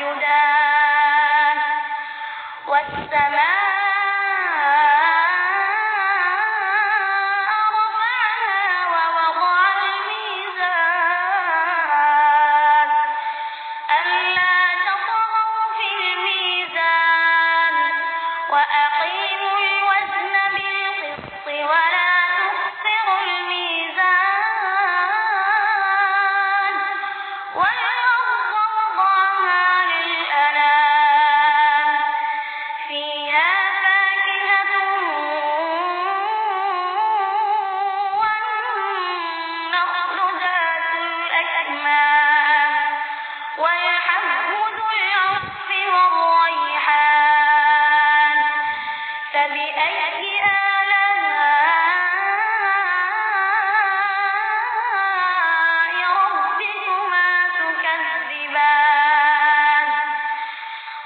يسجدان والسماء رفعها ووضع الميزان ألا تطغوا في الميزان وأقيموا الوزن بالقسط ولا تخسروا الميزان والأرض وضعها للأنام فيها فاكهة والنخل ذات الأكمام والحب ذو العصف والريحان فبأي آلاء ربكما تكذبان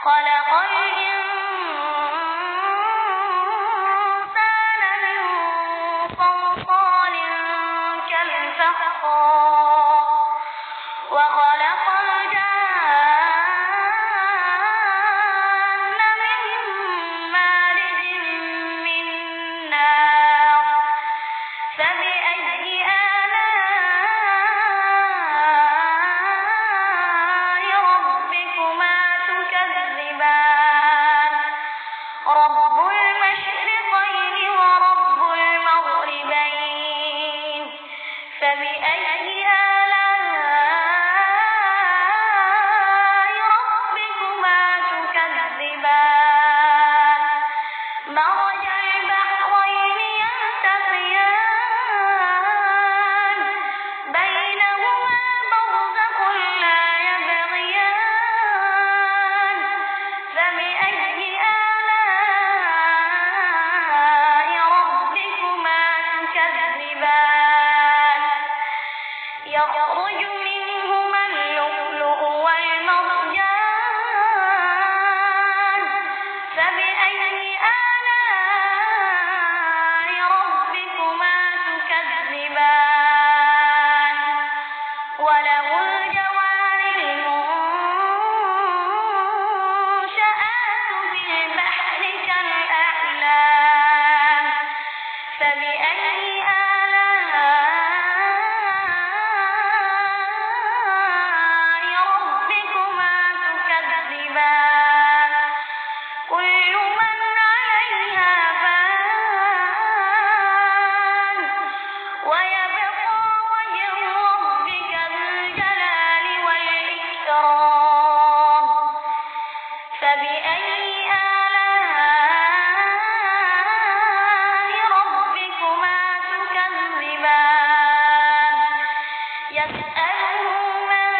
خلق الإنسان من صلصال كالفخار وخلق الجان من مارج من نار فبأي آلاء ربكما تكذبان رب المشرقين ورب المغربين فبأي آلاء ربكما تكذبان مرج البحرين يلتقيان بينهما برزخ لا يبغيان فبأي آلاء ربكما تكذبان يخرج منهما اللؤلؤ والمرجان فبأي آلاء ربكما تكذبان وله الجوار المنشآت في البحر كالأعلام فبأي آلاء ربكما تكذبان كل من عليها فان ويبقى وجه ربك ذو الجلال والإكرام فبأي آلاء ربكما تكذبان يسأله من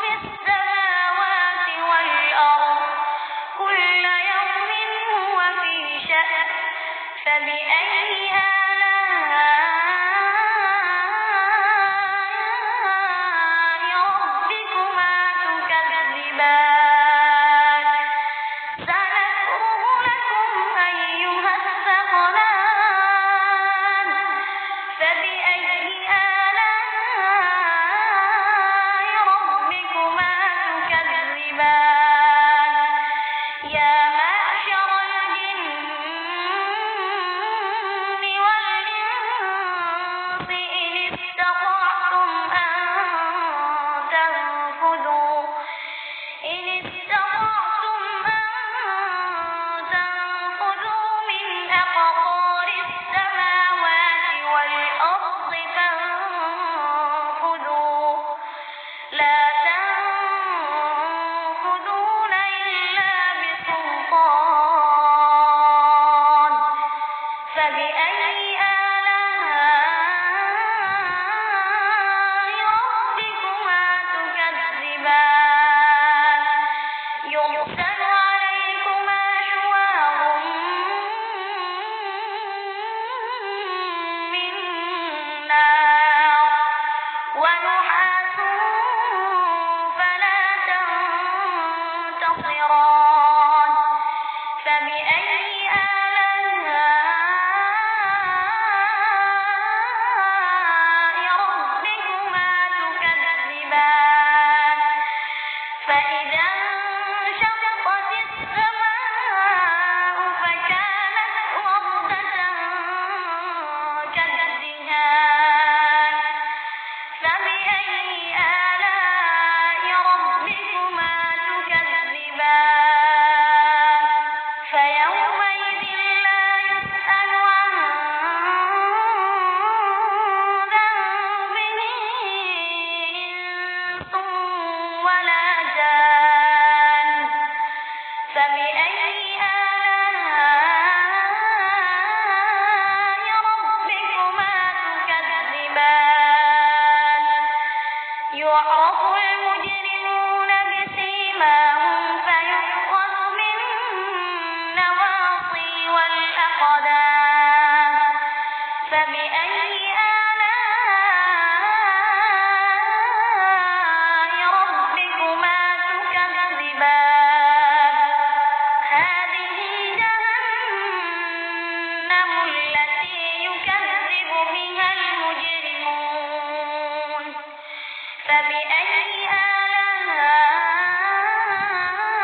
في السماوات والأرض كل يوم هو في شأن فبأي آلاء ربكما تكذبان سنفرغ لكم أيها الثقلان فبأي آلاء ربكما تكذبان يا معشر الجن والإنس إن استطعتم تنفذوا من أقطار السماوات والأرض فانفذوا لا تنفذون إلا بسلطان فبأي آلاء ربكما تكذبان يرسل عليكما شواظ من نار ونحاس فلا تنتصران فبأي آلاء ربكما تكذبان فبأي آلاء ربكما تكذبان هذه جهنم التي يكذب بها المجرمون فبأي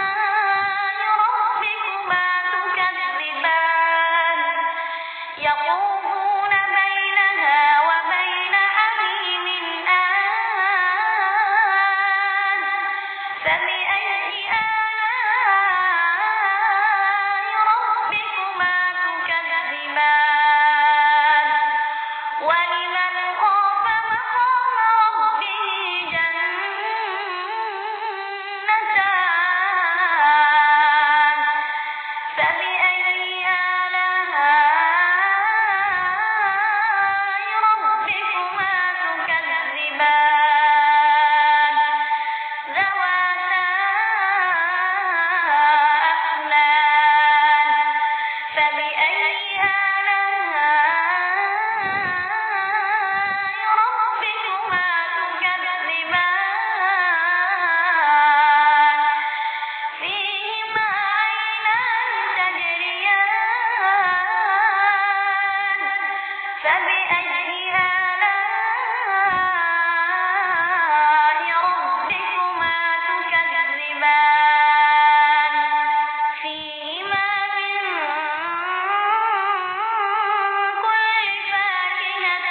آلاء ربكما تكذبان يطوفون بينها وبين حميم آن فبأي آلاء ربكما تكذبان ولمن خاف مقام ربه جنتان فبأي آلاء ربكما تكذبان ذواتا أفنان فبأي آلاء ربكما تكذبان فيهما عينان تجريان فبأي آلاء ربكما تكذبان فيهما من كل فاكهة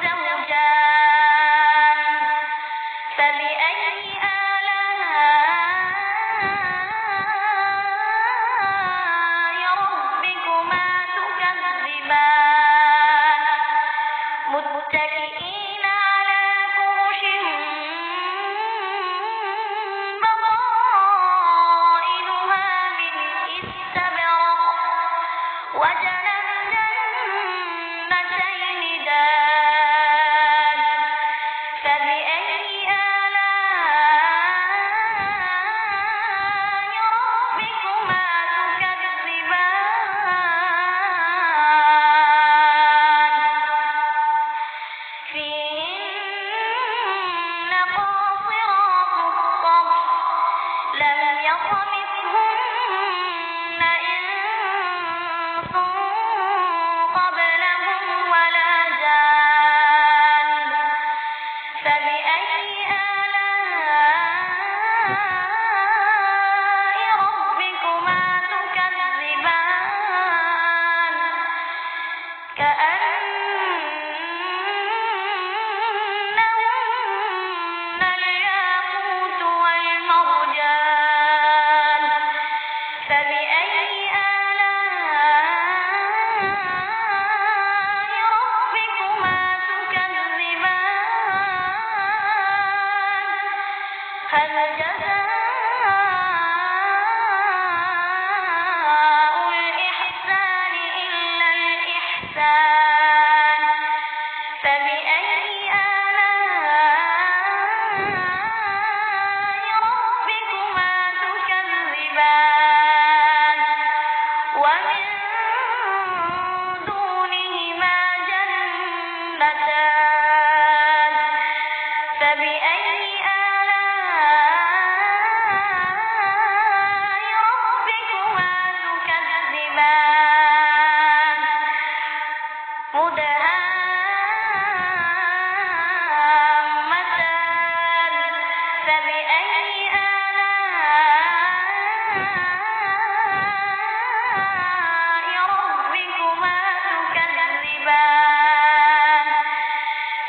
زوجان فبأي آلاء ربكما تكذبان متكئين على فرش بطائنها من استبرق وجنى الجنتين دان فبأي آلاء ربكما تكذبان فيهن قاصرات الطرف لم يطمثهن إنس قبلهم ولا جان فبأي آلاء ربكما تكذبان كأنهن الياقوت والمرجان فبأي آلاء ربكما تكذبان هل جزاء الإحسان إلا الإحسان فبأي آلاء ربكما تكذبان ومن دونهما جنتان فبأي آلاء ربكما تكذبان مدهامتان فبأي آلاء ربكما تكذبان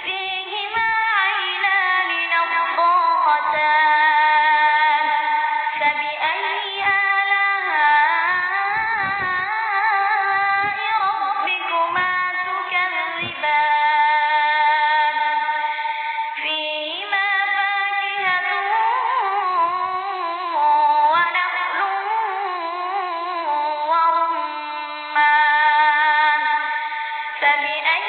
فيهما عينان نضاختان فبأي آلاء ربكما تكذبان فيهما فاكهة ونخل ورمان فبأي